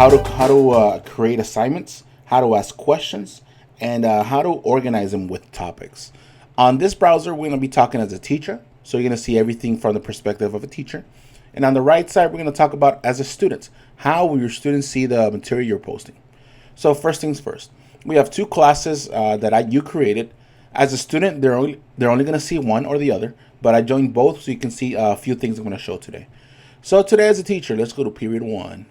how to create assignments, how to ask questions, and how to organize them with topics. On this browser, we're going to be talking as a teacher, so you're going to see everything from the perspective of a teacher. And on the right side, we're going to talk about as a student, how will your students see the material you're posting. So first things first, we have two classes that you created. As a student, they're only going to see one or the other, but I joined both so you can see a few things I'm going to show today. So today as a teacher, let's go to period 1.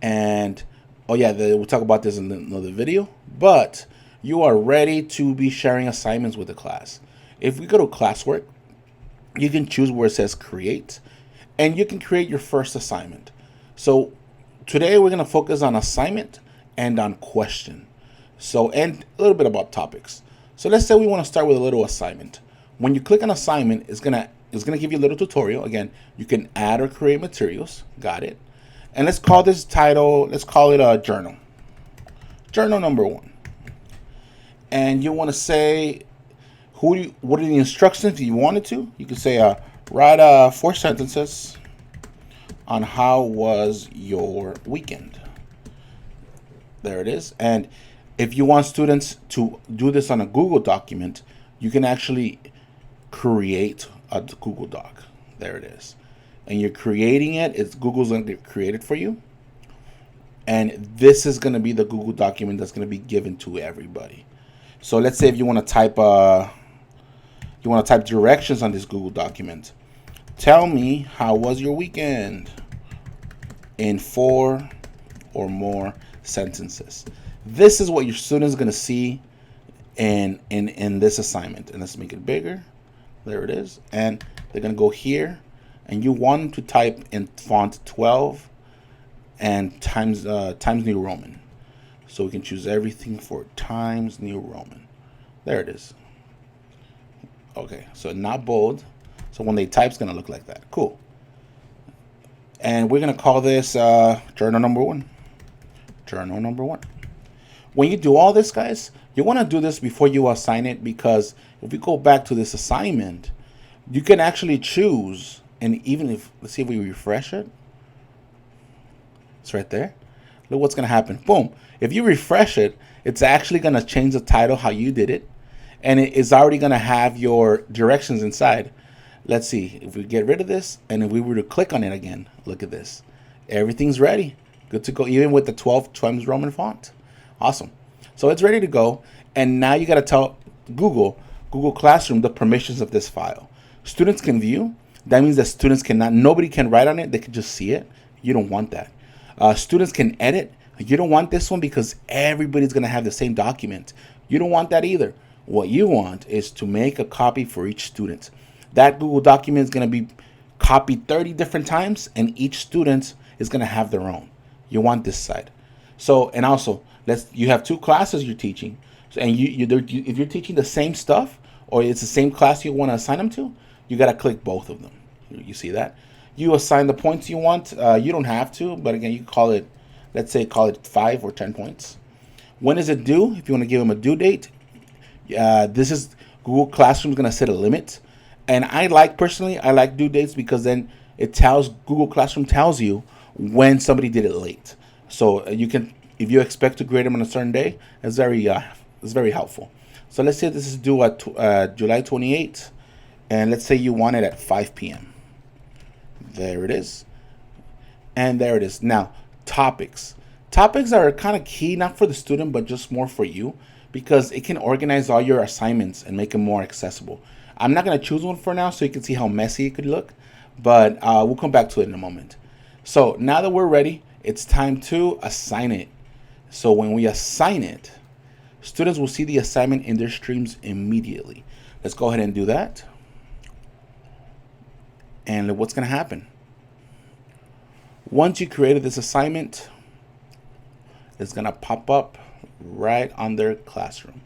And oh yeah, we'll talk about this in another video, but you are ready to be sharing assignments with the class. If we go to classwork, you can choose where it says create, and you can create your first assignment. So today we're going to focus on assignment and on question. So, and a little bit about topics. So let's say we want to start with a little assignment. When you click on assignment, it's gonna give you a little tutorial. Again, you can add or create materials. Got it. And let's call this title, let's call it a journal. Journal number 1. And you want to say what are the instructions if you wanted to. You could say write 4 sentences on how was your weekend. There it is. And if you want students to do this on a Google document, you can actually create a Google Doc. There it is. And you're creating it. Google's going to create it for you. And this is going to be the Google document that's going to be given to everybody. So let's say if you want to type directions on this Google document. Tell me how was your weekend in 4 or more sentences. This is what your students are going to see in this assignment. And let's make it bigger. There it is. And they're going to go here. And you want them to type in font 12 and Times New Roman. So we can choose everything for Times New Roman. There it is. Okay, so not bold. So when they type, it's going to look like that. Cool. And we're going to call this journal number 1. Journal number 1. When you do all this, guys, you want to do this before you assign it, because if we go back to this assignment, you can actually choose. And even if, let's see if we refresh it. It's right there. Look what's going to happen. Boom. If you refresh it, it's actually going to change the title how you did it. And it is already going to have your directions inside. Let's see. If we get rid of this, and if we were to click on it again, look at this. Everything's ready. Good to go, even with the 12 Times Roman font. Awesome. So it's ready to go. And now you got to tell Google Classroom the permissions of this file. Students can view. That means that students nobody can write on it. They can just see it. You don't want that. Students can edit. You don't want this one because everybody's going to have the same document. You don't want that either. What you want is to make a copy for each student. That Google document is going to be copied 30 different times, and each student is going to have their own. You want this side. So, and also, you have 2 classes you're teaching. So, and if you're teaching the same stuff, or it's the same class you want to assign them to, you got to click both of them. You see that? You assign the points you want. You don't have to, but again, you can call it, let's say, call it 5 or 10 points. When is it due? If you want to give them a due date, this is Google Classroom is going to set a limit. And personally, I like due dates because then Google Classroom tells you when somebody did it late. So you can, if you expect to grade them on a certain day, it's very helpful. So let's say this is due at July 28th. And let's say you want it at 5 p.m. There it is. And there it is. Now, topics. Topics are kind of key, not for the student, but just more for you, because it can organize all your assignments and make them more accessible. I'm not going to choose one for now so you can see how messy it could look, but we'll come back to it in a moment. So now that we're ready, it's time to assign it. So when we assign it, students will see the assignment in their streams immediately. Let's go ahead and do that. And what's going to happen? Once you created this assignment, it's going to pop up right on their classroom.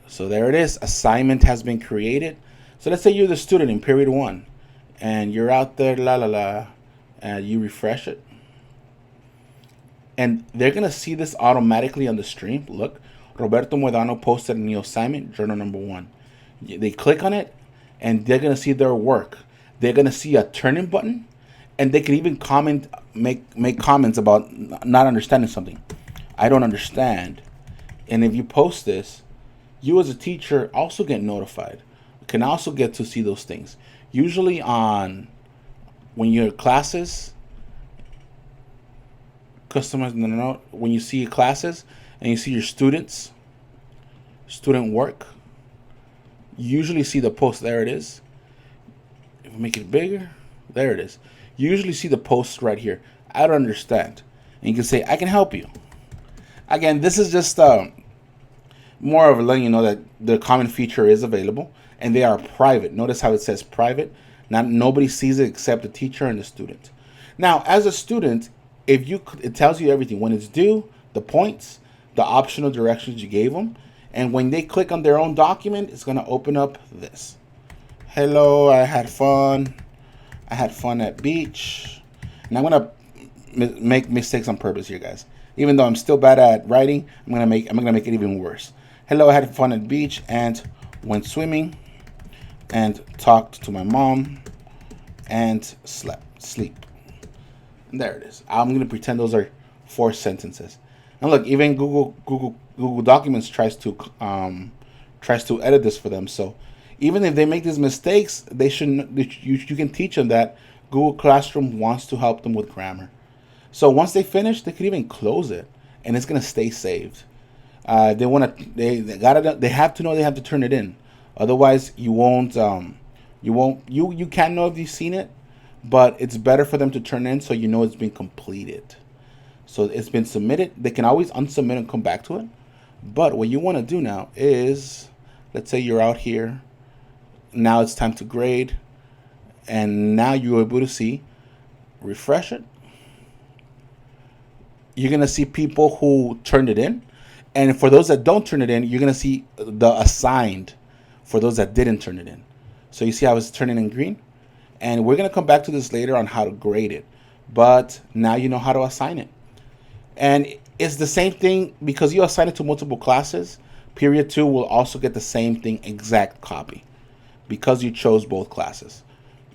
So there it is. Assignment has been created. So let's say you're the student in period 1 and you're out there, and you refresh it. And they're going to see this automatically on the stream. Look, Roberto Modano posted a new assignment, journal number 1. They click on it and they're going to see their work. They're going to see a turn-in button, and they can even comment make comments about not understanding something. I don't understand. And if you post this, you as a teacher also get notified. Can also get to see those things. Usually on when your classes, customers, no, when you see your classes and you see your student work, you usually see the post. There it is. If we make it bigger, there it is. You usually see the post right here. I don't understand. And you can say, I can help you. Again, this is just more of letting you know that the comment feature is available and they are private. Notice how it says private. Nobody sees it except the teacher and the student. Now, as a student, it tells you everything. When it's due, the points, the optional directions you gave them, and when they click on their own document, it's going to open up this. Hello, I had fun. I had fun at beach. And I'm going to make mistakes on purpose here, guys. Even though I'm still bad at writing, I'm gonna make it even worse. Hello, I had fun at beach and went swimming and talked to my mom and sleep. And there it is. I'm gonna pretend those are 4 sentences. And look, even Google Documents tries to edit this for them. So even if they make these mistakes, they shouldn't. You can teach them that Google Classroom wants to help them with grammar. So once they finish, they could even close it, and it's gonna stay saved. They have to know they have to turn it in, otherwise you won't. You can know if you've seen it, but it's better for them to turn in so you know it's been completed. So it's been submitted. They can always unsubmit and come back to it. But what you want to do now is, let's say you're out here. Now it's time to grade, and now you're able to see. Refresh it. You're going to see people who turned it in. And for those that don't turn it in, you're going to see the assigned for those that didn't turn it in. So you see how it's turning in green? And we're going to come back to this later on how to grade it. But now you know how to assign it. And it's the same thing because you assign it to multiple classes. Period 2 will also get the same thing, exact copy, because you chose both classes.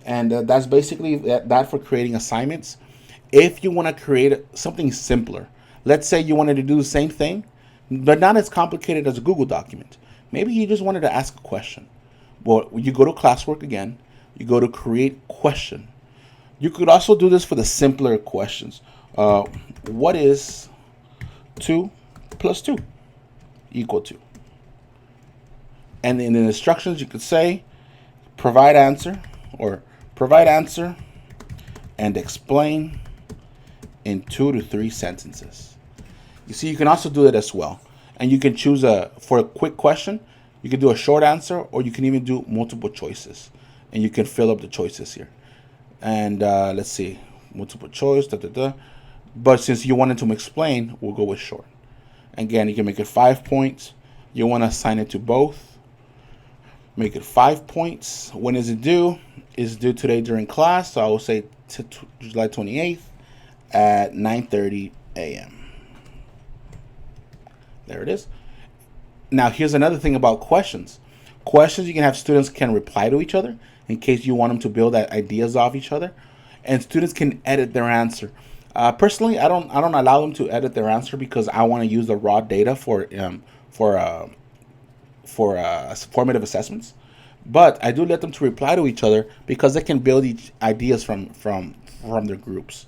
And that's basically that for creating assignments. If you want to create something simpler, let's say you wanted to do the same thing, but not as complicated as a Google document. Maybe you just wanted to ask a question. Well, you go to classwork again, you go to create question. You could also do this for the simpler questions. What is 2 plus 2 equal to? And in the instructions, you could say provide answer and explain in 2 to 3 sentences. You see, you can also do it as well. And you can choose for a quick question, you can do a short answer, or you can even do multiple choices. And you can fill up the choices here. And let's see, multiple choice, But since you wanted to explain, we'll go with short. Again, you can make it 5 points. You want to assign it to both. Make it 5 points. When is it due? It's due today during class. So I will say July 28th at 9:30 a.m. There it is. Now, here's another thing about questions. Questions, you can have students can reply to each other in case you want them to build ideas off each other, and students can edit their answer. Personally, I don't allow them to edit their answer because I want to use the raw data for formative assessments. But I do let them to reply to each other because they can build ideas from their groups.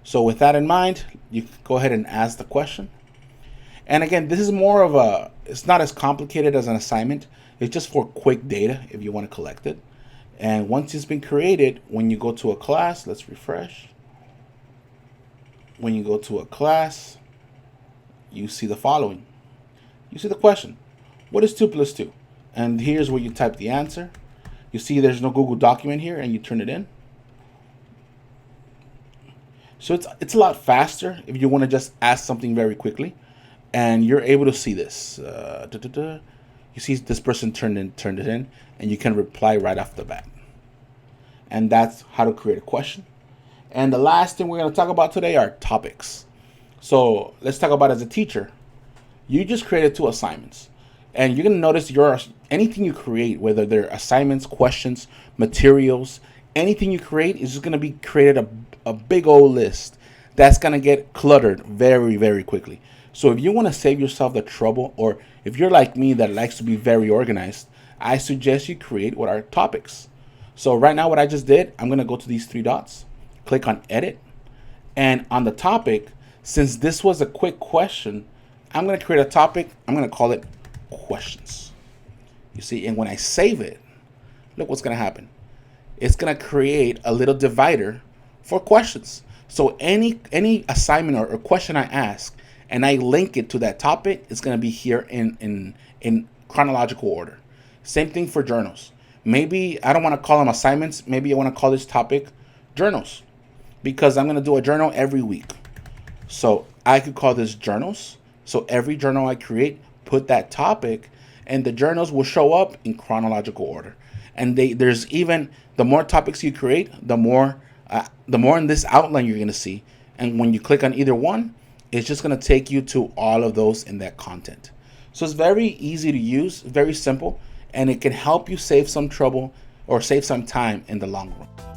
So with that in mind, you can go ahead and ask the question. And again, this is more of it's not as complicated as an assignment. It's just for quick data if you want to collect it. And once it's been created, when you go to a class, let's refresh. When you go to a class, you see the following. You see the question. What is 2 plus 2? And here's where you type the answer. You see there's no Google document here, and you turn it in. So it's a lot faster if you want to just ask something very quickly. And you're able to see this. You see this person turned it in, and you can reply right off the bat. And that's how to create a question. And the last thing we're going to talk about today are topics. So let's talk about as a teacher. You just created 2 assignments. And you're going to notice anything you create, whether they're assignments, questions, materials, anything you create is just going to be created a big old list. that's going to get cluttered very, very quickly. So if you want to save yourself the trouble, or if you're like me that likes to be very organized, I suggest you create what are topics. So right now what I just did, I'm going to go to these three dots, click on edit, and on the topic, since this was a quick question, I'm going to create a topic. I'm going to call it questions. You see, and when I save it, look what's going to happen. It's going to create a little divider for questions. So any assignment or question I ask and I link it to that topic, it's going to be here in chronological order. Same thing for journals. Maybe I don't want to call them assignments. Maybe I want to call this topic journals, because I'm going to do a journal every week. So I could call this journals. So every journal I create, put that topic, and the journals will show up in chronological order. And there's even, the more topics you create, the more in this outline you're going to see. And when you click on either one, it's just going to take you to all of those in that content. So it's very easy to use, very simple, and it can help you save some trouble or save some time in the long run.